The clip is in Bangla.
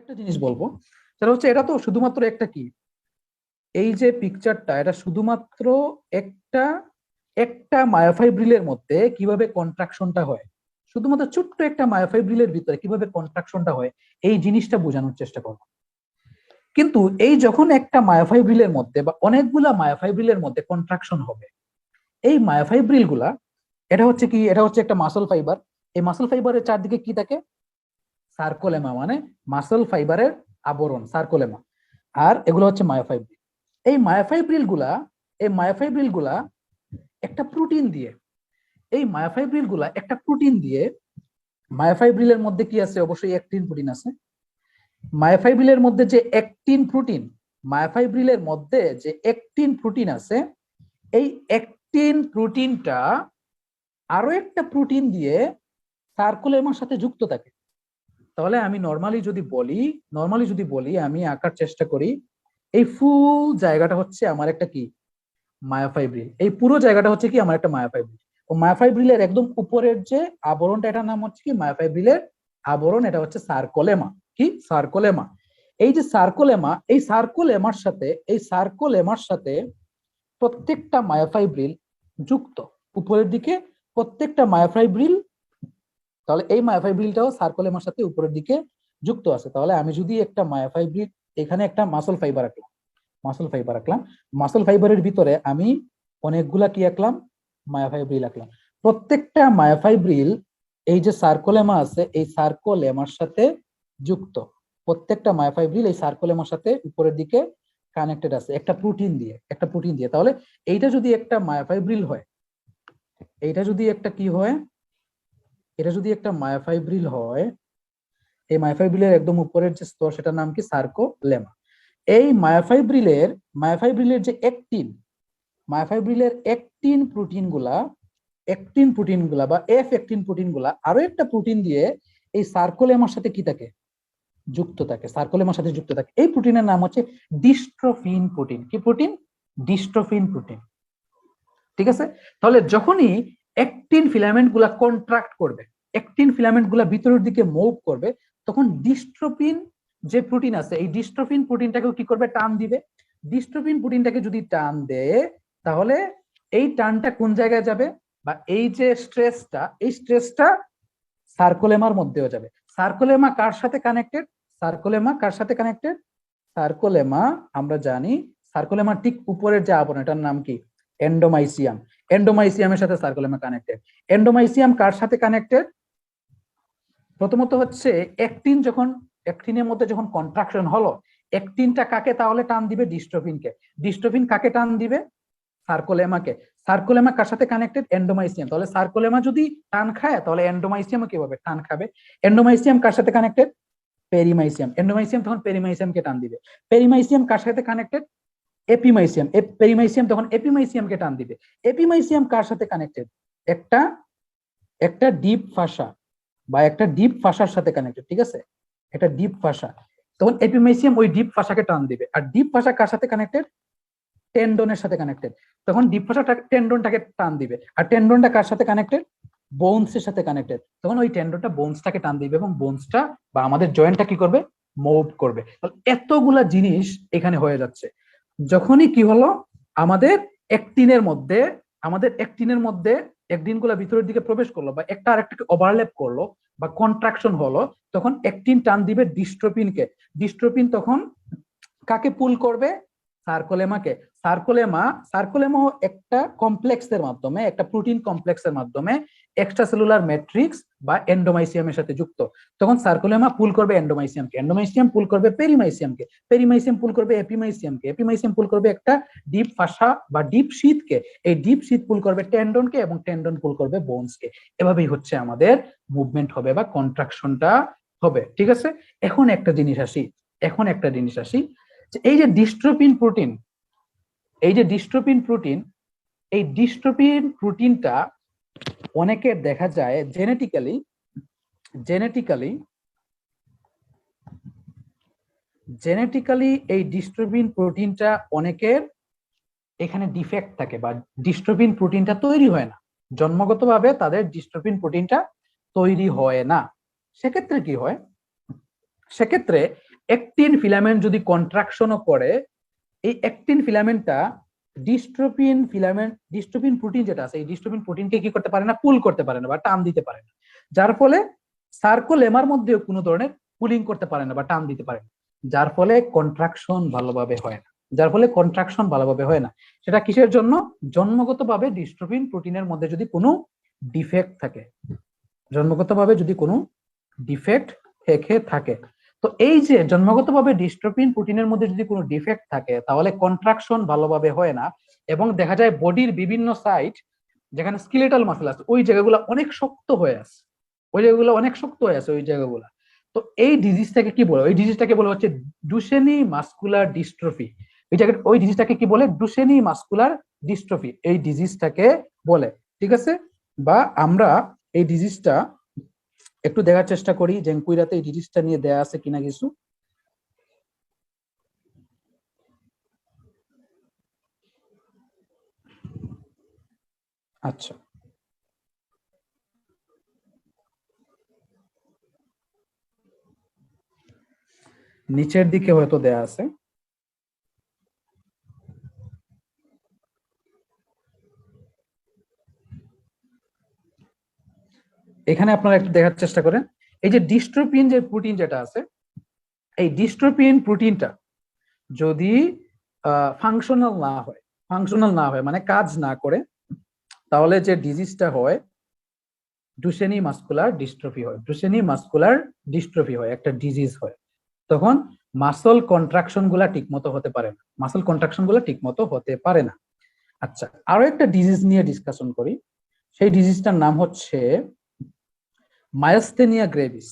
একটা জিনিস বলবো, সেটা হচ্ছে এটা তো শুধুমাত্র একটা কি, এই যে পিকচারটা, এটা শুধুমাত্র একটা একটা মায়োফাইব্রিলের মধ্যে কিভাবে কন্ট্রাকশনটা হয়, শুধুমাত্র ছোট্ট একটা মায়োফাইব্রিলের ভিতরে কিভাবে কন্ট্রাকশনটা হয় এই জিনিসটা বোঝানোর চেষ্টা করবো। কিন্তু এই যখন একটা মায়োফাইব্রিলের মধ্যে বা অনেকগুলা মায়োফাইব্রিলের মধ্যে কন্ট্রাকশন হবে, এই মায়োফাইব্রিল গুলা, এটা হচ্ছে কি, এটা হচ্ছে একটা মাসল ফাইবার। এই মাসল ফাইবারের চারদিকে কি থাকে? সার্কোলেমা, মানে মাসল ফাইবারের আবরণ, সার্কোলেমা। আর এগুলো হচ্ছে মায়োফাইব্রিল। এই মায়োফাইব্রিল গুলা, এই মায়োফাইব্রিল গুলা একটা প্রোটিন দিয়ে, এই মায়োফাইব্রিল গুলা একটা প্রোটিন দিয়ে, মায়োফাইব্রিলের মধ্যে কি আছে? অবশ্যই অ্যাক্টিন প্রোটিন আছে। মায়োফাইব্রিলের মধ্যে যে অ্যাক্টিন প্রোটিন, মায়োফাইব্রিলের মধ্যে যে অ্যাক্টিন প্রোটিন আছে, এই অ্যাক্টিন প্রোটিনটা আরো একটা প্রোটিন দিয়ে সার্কুলেমার সাথে যুক্ত থাকে। তাহলে আমি নর্মালি যদি বলি আমি আঁকার চেষ্টা করি, এই ফুল জায়গাটা হচ্ছে আমার একটা কি, মায়োফাইব্রিল। এই পুরো জায়গাটা হচ্ছে কি, আমার একটা মায়োফাইব্রিল। ও মায়োফাইব্রিলের একদম উপরের যে আবরণটা, এটার নাম হচ্ছে কি মায়োফাইব্রিলের আবরণ, এটা হচ্ছে সার্কোলেমা। কি? সার্কোলেমা। এই যে সার্কোলেমা, এই সার্কোলেমার সাথে প্রত্যেকটা মায়োফাইব্রিল যুক্ত উপরের দিকে, প্রত্যেকটা মায়োফাইব্রিল। তাহলে এই মায়োফাইব্রিলটাও সার্কোলেমার সাথে উপরের দিকে যুক্ত আছে। তাহলে আমি যদি একটা মায়োফাইব্রিল, এখানে একটা মাসল ফাইবার আঁকলাম, মাসল ফাইবারের ভিতরে আমি অনেকগুলা কি আঁকলাম? মায়োফাইব্রিল আঁকলাম। প্রত্যেকটা মায়োফাইব্রিল এই যে সার্কোলেমা আছে, এই সার্কোলেমার সাথে যুক্ত। প্রত্যেকটা মায়োফাইব্রিল এই সার্কোলেমার সাথে উপরের দিকে কানেক্টেড আছে একটা প্রোটিন দিয়ে। তাহলে এইটা যদি একটা মায়োফাইব্রিল হয়, এইটা যদি একটা কি হয়, এটা যদি একটা মায়োফাইব্রিল হয়, এই মায়োফাইব্রিলের একদম উপরের যে স্তর, সেটার নাম কি? সার্কোলেমা। এই মায়োফাইব্রিলের যে মায়োফাইব্রিলের অ্যাক্টিন প্রোটিন গুলা বা এফ অ্যাক্টিন প্রোটিন গুলা আরো একটা প্রোটিন দিয়ে এই সার্কোলেমার সাথে কি থাকে? যুক্ত থাকে, সার্কোলেমার সাথে যুক্ত থাকে। এই প্রোটিনের নাম হচ্ছে ডিস্ট্রোফিন প্রোটিন। কি প্রোটিন? ডিস্ট্রোফিন প্রোটিন। ঠিক আছে? তাহলে যখনই অ্যাক্টিন ফিলামেন্ট গুলা কন্ট্রাক্ট করবে, অ্যাক্টিন ফিলামেন্ট গুলা ভিতরের দিকে মুভ করবে, তখন ডিস্ট্রোফিন যে প্রোটিন আছে, এই ডিস্ট্রোফিন প্রোটিনটাকেও কি করবে? টান দিবে। ডিস্ট্রোফিন প্রোটিনটাকে যদি টান দেয়, তাহলে এই টানটা কোন জায়গায় যাবে? বা এই যে স্ট্রেসটা, এই স্ট্রেসটা সার্কোলেমার মধ্যেও যাবে। সার্কোলেমা কার সাথে কানেক্টেড? সার্কোলেমা আমরা জানি, সার্কোলেমার ঠিক উপরের যে আবরণ, এটার নাম কি? এন্ডোমাইসিয়াম। এন্ডোমাইসিয়ামের সাথে সার্কোলেমা কানেক্টেড। এন্ডোমাইসিয়াম কার সাথে কানেক্টেড? প্রথমত হচ্ছে অ্যাক্টিনের মধ্যে যখন কন্ট্রাকশন হলো, অ্যাক্টিনটা কাকে তাহলে টান দিবে? ডিস্ট্রোফিনকে। ডিস্ট্রোফিন কাকে টান দিবে? সার্কোলেমাকে। সার্কোলেমা কার সাথে কানেক্টেড? এন্ডোমাইসিয়াম। তাহলে সার্কোলেমা যদি টান খায়, তাহলে এন্ডোমাইসিয়ামও কিভাবে টান খাবে? এন্ডোমাইসিয়াম কার সাথে কানেক্টেড? পেরিমাইসিয়াম। এন্ডোমাইসিয়াম তখন পেরিমাইসিয়ামকে টান দিবে। পেরিমাইসিয়াম কার সাথে কানেক্টেড? এপিমাইসিয়াম। পেরিমাইসিয়াম তখন এপিমাইসিয়ামকে টান দিবে। এপিমাইসিয়াম কার সাথে কানেক্টেড? একটা একটা ডিপ ফাসা বা একটা ডিপ ফাসার সাথে কানেক্টেড। ঠিক আছে? একটা ডিপ ফাসা, তখন এপিমাইসিয়াম ওই ডিপ ফাসাকে টান দিবে। আর ডিপ ফাসা কার সাথে কানেক্টেড? টেন্ডনের সাথে কানেক্টেড, তখন ডিপ ফাসাটা টেন্ডনটাকে টান দিবে। আর টেন্ডনটা কার সাথে কানেক্টেড? বোনসের সাথে কানেক্টেড, তখন ওই টেন্ডনটা বোনসটাকে টান দিবে এবং বোনসটা বা আমাদের জয়েন্টটা কি করবে? মুভ করবে। এতগুলা জিনিস এখানে হয়ে যাচ্ছে। যখনই কি হলো, আমাদের অ্যাক্টিনের মধ্যে অ্যাক্টিন গুলা ভিতরের দিকে প্রবেশ করলো বা একটা আরেকটাকে ওভারল্যাপ করলো বা কন্ট্রাকশন হলো, তখন অ্যাক্টিন টান দিবে ডিস্ট্রোপিনকে। ডিস্ট্রোপিন তখন কাকে পুল করবে? সার্কোলেমাকে। সার্কোলেমা একটা কমপ্লেক্সের মাধ্যমে, একটা প্রোটিন কমপ্লেক্সের মাধ্যমে এক্সট্রাসেলুলার ম্যাট্রিক্স বা এন্ডোমাইসিয়ামের সাথে যুক্ত। তখন সার্কোলেমা পুল করবে এন্ডোমাইসিয়ামকে, এন্ডোমাইসিয়াম পুল করবে পেরিমাইসিয়ামকে, পেরিমাইসিয়াম পুল করবে এপিমাইসিয়ামকে, এপিমাইসিয়াম পুল করবে একটা ডিপ ফাসা বা ডিপ শীথকে, এই ডিপ শীথ পুল করবে টেন্ডনকে এবং টেন্ডন পুল করবে বোনসকে। এভাবেই হচ্ছে আমাদের মুভমেন্ট হবে বা কন্ট্রাকশনটা হবে। ঠিক আছে? এখন একটা জিনিস আসি, এই যে ডিস্ট্রোপিন প্রোটিন, এই ডিস্ট্রোপিন প্রোটিনটা অনেকের দেখা যায় জেনেটিক্যালি এই ডিস্ট্রোপিন প্রোটিনটা অনেকের এখানে ডিফেক্ট থাকে বা ডিস্ট্রোপিন প্রোটিনটা তৈরি হয় না, জন্মগতভাবে তাদের ডিস্ট্রোপিন প্রোটিনটা তৈরি হয় না। সেক্ষেত্রে কি হয়? সেক্ষেত্রে অ্যাক্টিন ফিলামেন্ট যদি কন্ট্রাকশনও করে, এই অ্যাক্টিন ফিলামেন্টটা ডিস্ট্রোপিন প্রোটিন যেটা আছে, এই ডিস্ট্রোপিন প্রোটিনকে কি করতে পারে না, পুল করতে পারে না বা টান দিতে পারে না, যার ফলে সার্কোলেমার মধ্যেও কোনো ধরনের পুলিং করতে পারে না বা টান দিতে পারে না, যার ফলে কন্ট্রাকশন ভালোভাবে হয় না। সেটা কিসের জন্য? জন্মগতভাবে ডিস্ট্রোপিন প্রোটিনের মধ্যে যদি কোনো ডিফেক্ট থাকে, থেকে থাকে। তো এই যে জন্মগতভাবে ডিস্ট্রোপিন প্রোটিনের মধ্যে যদি কোনো ডিফেক্ট থাকে, তাহলে কন্ট্রাকশন ভালোভাবে হয় না, এবং দেখা যায় বডির বিভিন্ন সাইট যেখানে স্কেলেটাল মাসল আছে ওই জায়গাগুলো অনেক শক্ত হয়ে আছে, ওই জায়গাগুলো। তো এই ডিজিজটাকে কি বলে? ওই ডিজিজটাকে বলে হচ্ছে ডুশেনি মাস্কুলার ডিস্ট্রফি। ওই ডিজিজটাকে কি বলে? ডুশেনি মাস্কুলার ডিস্ট্রফি এই ডিজিজটাকে বলে। ঠিক আছে, বা আমরা এই ডিজিজটা একটু দেখার চেষ্টা করি জেনকুইরাতে এই ডিজিজটা নিয়ে দেয়া আছে কিনা কিছু। আচ্ছা, নিচের দিকে হয়তো দেয়া আছে। এখানে আপনারা একটু দেখার চেষ্টা করেন, এই যে ডিস্ট্রোপিন যে প্রোটিন যেটা আছে, এই ডিস্ট্রোপিন প্রোটিনটা যদি ফাংশনাল না হয় মানে কাজ না করে, তাহলে যে ডিজিজটা হয় ডুশেনি মাস্কুলার ডিস্ট্রফি হয়, একটা ডিজিজ হয়। তখন মাসল কন্ট্রাকশন গুলা ঠিকমতো হতে পারে না। আচ্ছা, আরো একটা ডিজিজ নিয়ে ডিসকাশন করি, সেই ডিজিজটার নাম হচ্ছে মায়োস্থেনিয়া গ্রেভিস।